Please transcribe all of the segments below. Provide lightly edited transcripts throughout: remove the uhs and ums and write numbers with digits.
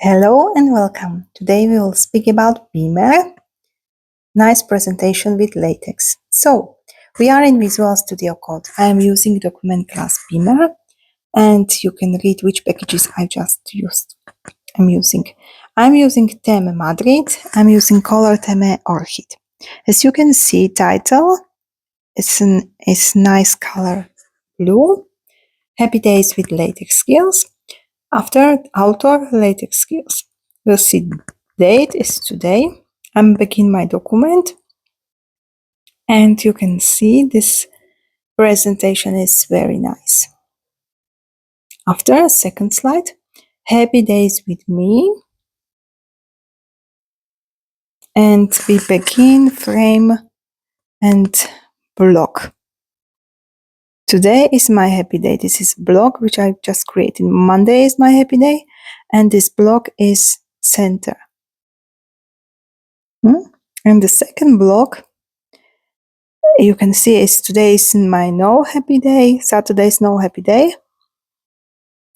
Hello and welcome. Today we will speak about Beamer. Nice presentation with LaTeX. So, we are in Visual Studio Code. I am using document class Beamer and you can read which packages I just used. I'm using theme Madrid. I'm using color theme Orchid. As you can see, title is nice color blue. Happy Days with LaTeX Skills. After author LaTeX Skills. We'll see date is today. I'm back in my document and you can see this presentation is very nice. After second slide, Happy Days with me. And we begin frame and block. Today is my happy day. This is block which I just created. Monday is my happy day and this block is center. And the second block you can see is today is my no happy day, Saturday is no happy day.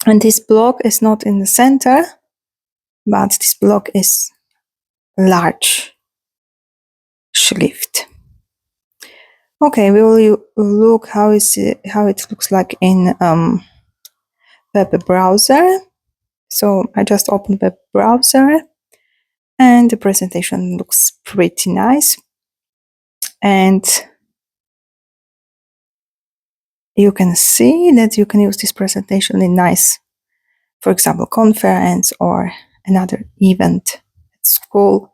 And this block is not in the center, but this block is large schrift. Okay, we will look how it looks like in web browser. So I just opened web browser and the presentation looks pretty nice. And you can see that you can use this presentation in nice, for example, conference or another event at school,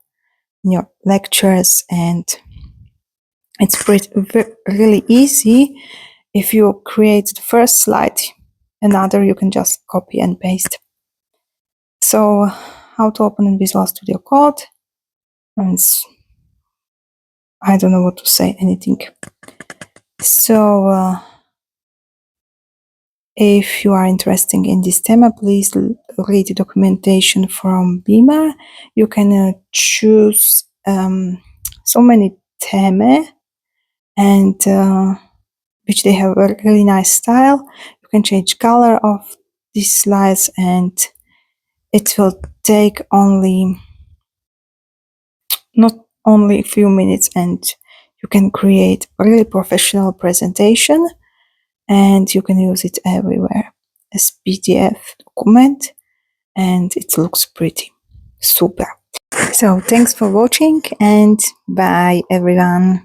in your lectures, and it's really easy. If you create the first slide, another you can just copy and paste. So how to open in Visual Studio Code? And I don't know what to say, anything. So if you are interested in this theme, please read the documentation from Beamer. You can choose so many themes and which they have a really nice style. You can change color of these slides and it will take not only a few minutes and you can create a really professional presentation and you can use it everywhere as PDF document and it looks pretty super. So thanks for watching and bye everyone.